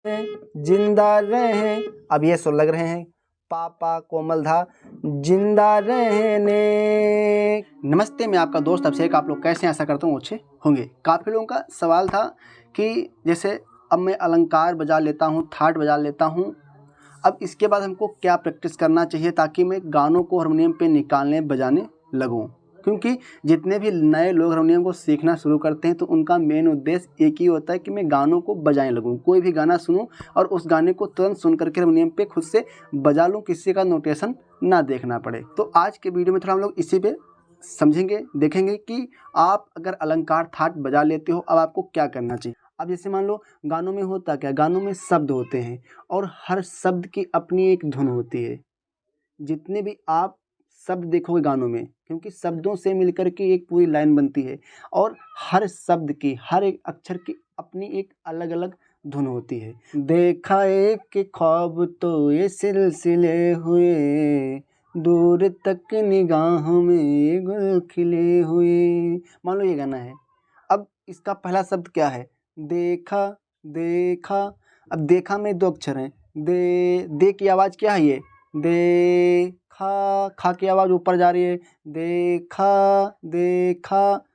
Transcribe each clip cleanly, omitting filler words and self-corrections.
जिंदा रहे, अब ये सुर लग रहे हैं, पापा कोमल धा, जिंदा रहने। नमस्ते, मैं आपका दोस्त अभिषेक। आप लोग कैसे हैं? आशा करता हूँ अच्छे होंगे। काफ़ी लोगों का सवाल था कि जैसे अब मैं अलंकार बजा लेता हूँ, थाट बजा लेता हूँ, अब इसके बाद हमको क्या प्रैक्टिस करना चाहिए ताकि मैं गानों को हारमोनियम पे निकालने बजाने लगूँ। क्योंकि जितने भी नए लोग हारमोनियम को सीखना शुरू करते हैं तो उनका मेन उद्देश्य एक ही होता है कि मैं गानों को बजाने लगूँ। कोई भी गाना सुनूँ और उस गाने को तुरंत सुन करके हारमोनियम पे खुद से बजा लूँ, किसी का नोटेशन ना देखना पड़े। तो आज के वीडियो में थोड़ा हम लोग इसी पे समझेंगे, देखेंगे कि आप अगर अलंकार थाट बजा लेते हो अब आपको क्या करना चाहिए। अब जैसे मान लो गानों में होता क्या, गानों में शब्द होते हैं और हर शब्द की अपनी एक धुन होती है। जितने भी आप शब्द देखोगे गानों में, क्योंकि शब्दों से मिलकर के एक पूरी लाइन बनती है और हर शब्द की, हर एक अक्षर की अपनी एक अलग अलग धुन होती है। देखा एक ख्वाब तो ये सिलसिले हुए, दूर तक निगाहों में गुल खिले हुए। मान लो ये गाना है, अब इसका पहला शब्द क्या है? देखा, देखा। अब देखा में दो अक्षर हैं, दे की आवाज़ क्या है? ये दे खा की आवाज़ ऊपर जा रही है, देखा देखा।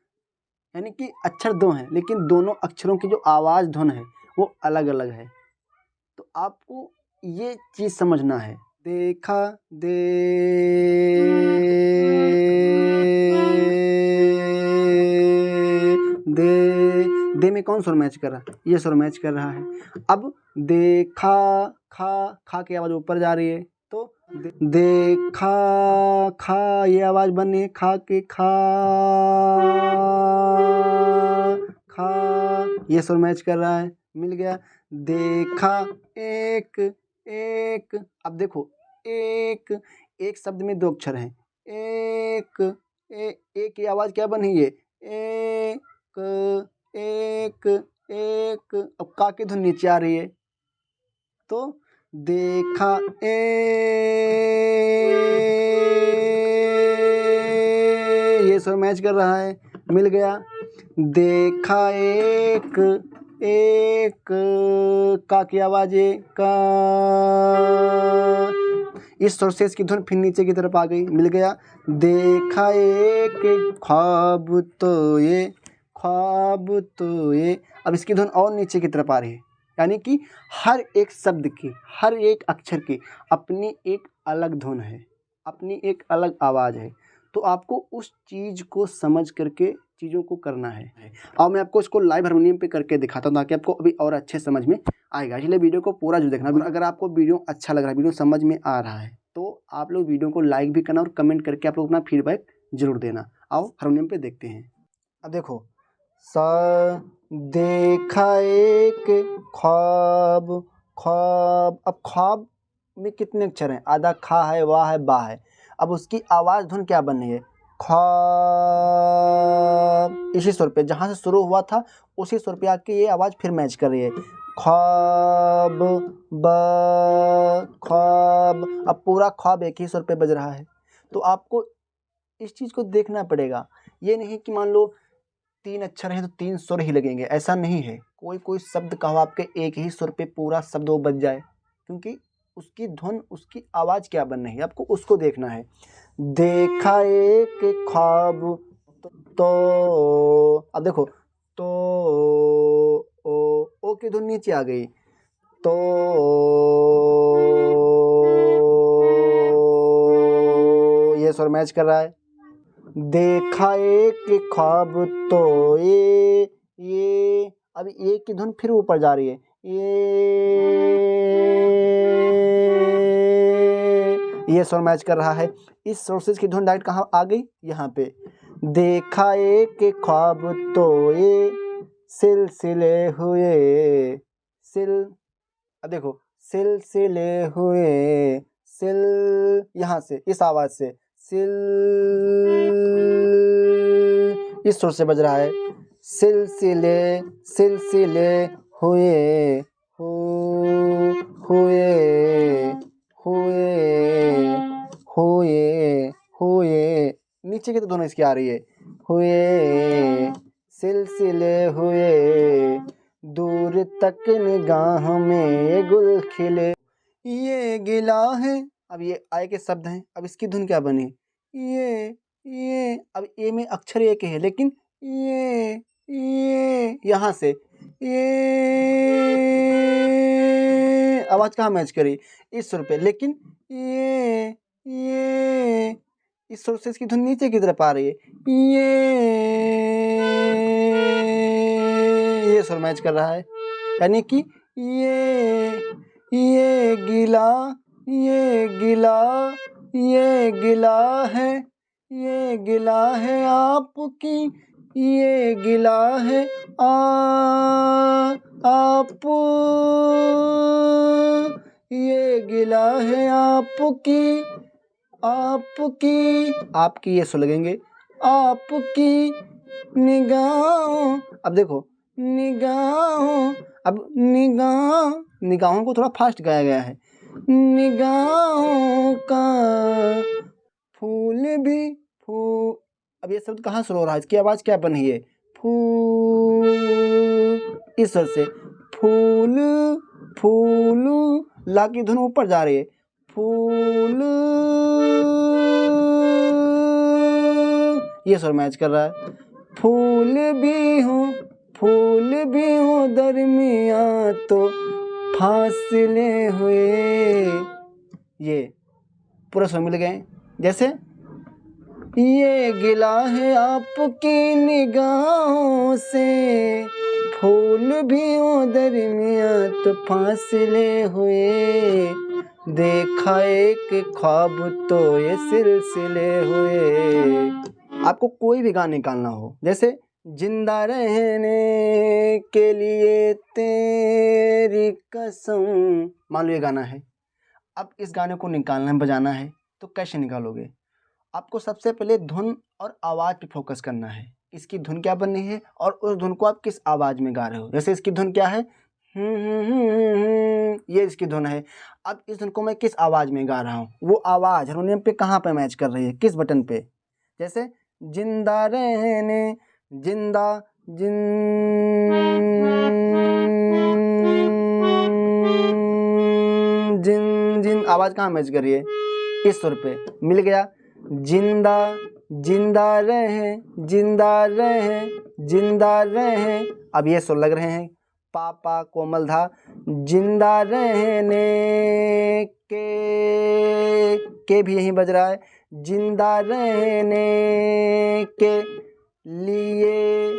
यानी कि अक्षर दो हैं लेकिन दोनों अक्षरों की जो आवाज़ धुन है वो अलग अलग है। तो आपको ये चीज़ समझना है। देखा, दे में कौन सुर मैच कर रहा है? ये सुर मैच कर रहा है। अब देखा, खा की आवाज़ ऊपर जा रही है तो देखा खा, ये आवाज़ बनी है खा के, खा, ये सुर मैच कर रहा है, मिल गया। देखा एक, अब देखो एक शब्द में दो अक्षर हैं, एक की आवाज़ क्या बनी है? एक। अब का की धुन नीचे आ रही है तो देखा ये सुर मैच कर रहा है, मिल गया। देखा एक का की आवाज़ है, का, इस सुर से इसकी धुन फिर नीचे की तरफ आ गई, मिल गया। देखा एक ख्वाब तो ये, ख्वाब तो ये। अब इसकी धुन और नीचे की तरफ आ रही है, यानी कि हर एक शब्द की, हर एक अक्षर की अपनी एक अलग धुन है, अपनी एक अलग आवाज़ है। तो आपको उस चीज़ को समझ करके चीज़ों को करना है। और मैं आपको इसको लाइव हारमोनियम पे करके दिखाता हूँ ताकि आपको अभी और अच्छे समझ में आएगा। इसलिए वीडियो को पूरा जो देखना। अगर आपको वीडियो अच्छा लग रहा है, वीडियो समझ में आ रहा है, तो आप लोग वीडियो को लाइक भी करना और कमेंट करके आप लोग अपना फीडबैक जरूर देना। आओ हारमोनियम पे देखते हैं। अब देखो, सा देखा एक ख्वाब, ख्वाब। अब ख्वाब में कितने अक्षर हैं? आधा खा है, वाह है, बा है। अब उसकी आवाज़ धुन क्या बन रही है? ख्वाब। इसी सुर पे जहाँ से शुरू हुआ था उसी सुर पे आके ये आवाज़ फिर मैच कर रही है, ख्वाब, ब, ख्वाब। अब पूरा ख्वाब एक ही सुर पे बज रहा है। तो आपको इस चीज़ को देखना पड़ेगा। ये नहीं कि मान लो 3 अक्षर हैं तो 3 सुर ही लगेंगे, ऐसा नहीं है। कोई शब्द का हो आपके एक ही सुर पे पूरा शब्द वो बज जाए, क्योंकि उसकी धुन, उसकी आवाज़ क्या बन रही है आपको उसको देखना है। देखा एक ख्वाब तो, अब देखो, तो ओ की धुन नीचे आ गई, तो ये सुर मैच कर रहा है। देखा एक ख्वाब तो ये, अब ये की धुन फिर ऊपर जा रही है, ये सुर मैच कर रहा है। इस सोर्सेज की धुन डायरेक्ट कहाँ आ गई? यहाँ पे। देखा एक ख्वाब तो ये सिलसिले हुए, सिल, अब देखो, सिलसिले हुए, सिल, यहाँ से इस आवाज से, सिल, इस सुर से बज रहा है, सिलसिले, सिलसिले हुए, हुए, हुए, हुए। नीचे की तो दोनों इसकी आ रही है, हुए, सिलसिले हुए, दूर तक निगाह में गुल खिले। ये गिला है, अब ये आय के शब्द हैं, अब इसकी धुन क्या बनी? ये अब ए में अक्षर एक है, लेकिन ये यहाँ से ये आवाज कहाँ मैच करी? इस सुर पे, लेकिन ये इस सुर से इसकी धुन नीचे की तरफ आ रही है। ये सुर मैच कर रहा है, यानी कि ये गिला, ये गिला, ये गिला है, ये गिला है आपकी, ये गिला है आप, ये गिला है आपकी, आपकी ये सुर लगेंगे, आपकी निगाहों। अब देखो निगाहों, अब निगाहों को थोड़ा फास्ट गाया गया है। निगाहों का फूल भी फूल, अब ये शब्द कहाँ शुरू हो रहा है? इसकी आवाज क्या बन रही है? फूल, इस स्वर से फूल, फूल, ला की धुन ऊपर जा रही है। फूल, ये स्वर मैच कर रहा है। फूल भी हूँ दरमियाँ तो फासले हुए, ये पूरा स्वर मिल गए। जैसे ये गिला है आपकी निगाहों से, फूल भी हो दरमियाँ तो फासले हुए, देखा एक ख्वाब तो ये सिलसिले हुए। आपको कोई भी गाना निकालना हो, जैसे जिंदा रहने के लिए तेरी कसम, मान लो ये गाना है। अब इस गाने को निकालना है, बजाना है, तो कैसे निकालोगे? आपको सबसे पहले धुन और आवाज़ पे फोकस करना है। इसकी धुन क्या बननी है और उस धुन को आप किस आवाज़ में गा रहे हो। जैसे इसकी धुन क्या है? ये इसकी धुन है। अब इस धुन को मैं किस आवाज़ में गा रहा हूँ, वो आवाज़ हारमोनियम पे कहाँ पे मैच कर रही है, किस बटन पे। जैसे जिंदा रहने, जिंदा जिन आवाज़ कहाँ मैच कर रही है? इस सुर पे। मिल गया। जिंदा, जिंदा रहे, जिंदा रहे, जिंदा रहे, अब ये सुर लग रहे हैं। पापा कोमल धा, जिंदा रहने के भी यहीं बज रहा है। जिंदा रहने के लिए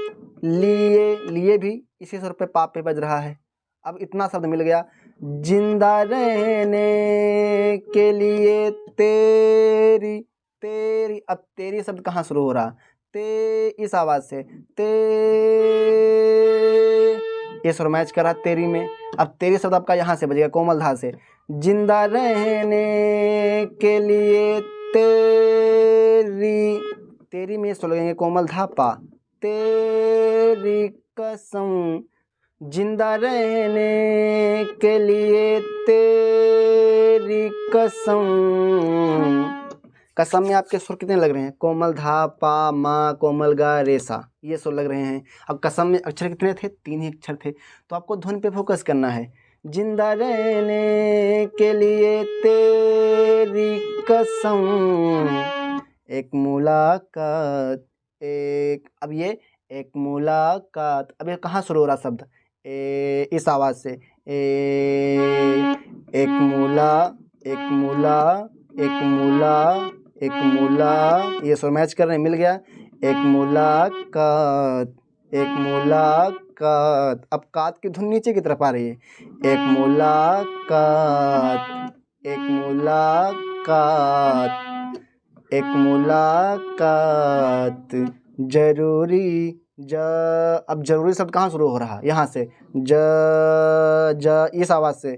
भी इसी सुर पे पाप पे बज रहा है। अब इतना शब्द मिल गया। जिंदा रहने के लिए तेरी, अब तेरी शब्द कहाँ शुरू हो रहा? इस आवाज से ये सुर मैच करा तेरी में। अब तेरी शब्द आपका यहाँ से बजेगा कोमल धा से। जिंदा रहने के लिए तेरी में ये सुर लगेंगे कोमल धा पा। तेरी कसम, जिंदा रहने के लिए तेरी कसम। कसम में आपके सुर कितने लग रहे हैं? कोमल धा पा मा कोमल गा रे सा, ये सुर लग रहे हैं। अब कसम में अक्षर कितने थे? 3 ही अक्षर थे। तो आपको धुन पे फोकस करना है। जिंदा रहने के लिए तेरी कसम, एक मुलाकात, अब ये एक मुलाकात, अब ये कहाँ शुरू हो रहा शब्द? इस आवाज से एक मुला, ये सुर मैच कर रहे हैं। मिल गया। एक मुलाकात, अब कात की धुन नीचे की तरफ आ रही है। एक मुलाकात, जरूरी, अब जरूरी शब्द कहाँ शुरू हो रहा? यहाँ से इस आवाज से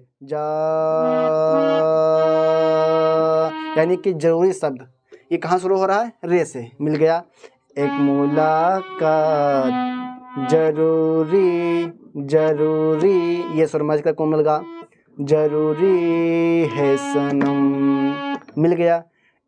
यानी कि जरूरी शब्द ये कहाँ शुरू हो रहा है? रे से। मिल गया। एक मुलाकात, जरूरी, ये सुर मैच कर कोमल गा। जरूरी है सनम। मिल गया।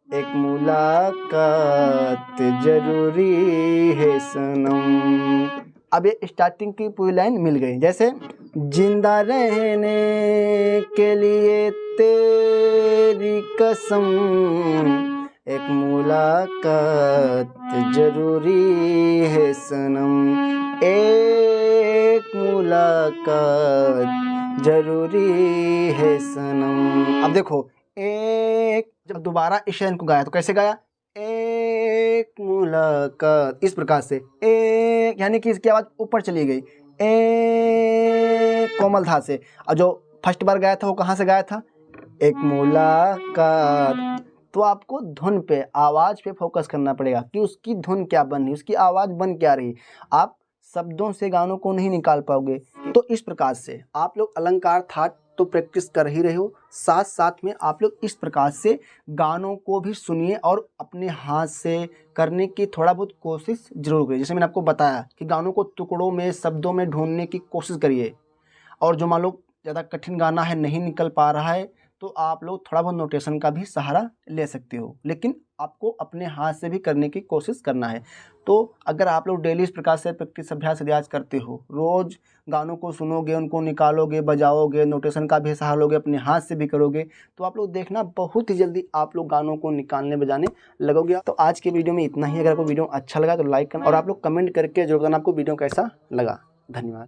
एक मुलाकात जरूरी है सनम, अब ये स्टार्टिंग की पूरी लाइन मिल गई। जैसे जिंदा रहने के लिए तेरी कसम, एक मुलाकात जरूरी है सनम, एक मुलाकात जरूरी है सनम। अब देखो एक, जब दोबारा इस लाइन को गाया तो कैसे गाया, एक मुलाकात, इस प्रकार से एक, यानी कि इसकी आवाज ऊपर चली गई, एक कोमल धा से। और जो फर्स्ट बार गाया था वो कहाँ से गाया था, एक मुलाकात। तो आपको धुन पे, आवाज पे फोकस करना पड़ेगा कि उसकी धुन क्या बन रही, उसकी आवाज बन क्या रही। आप शब्दों से गानों को नहीं निकाल पाओगे। तो इस प्रकार से आप लोग अलंकार थाट तो प्रैक्टिस कर ही रहे हो, साथ साथ में आप लोग इस प्रकार से गानों को भी सुनिए और अपने हाथ से करने की थोड़ा बहुत कोशिश जरूर करिए। जैसे मैंने आपको बताया कि गानों को टुकड़ों में, शब्दों में ढूंढने की कोशिश करिए। और जो मान लो ज़्यादा कठिन गाना है, नहीं निकल पा रहा है, तो आप लोग थोड़ा बहुत नोटेशन का भी सहारा ले सकते हो, लेकिन आपको अपने हाथ से भी करने की कोशिश करना है। तो अगर आप लोग डेली इस प्रकार से प्रैक्टिस, अभ्यास, रियाज करते हो, रोज़ गानों को सुनोगे, उनको निकालोगे, बजाओगे, नोटेशन का भी सहारा लोगे, अपने हाथ से भी करोगे, तो आप लोग देखना बहुत ही जल्दी आप लोग गानों को निकालने बजाने लगोगे। तो आज के वीडियो में इतना ही। अगर आपको वीडियो अच्छा लगा तो लाइक करना और आप लोग कमेंट करके जरूर बताना आपको वीडियो कैसा लगा। धन्यवाद।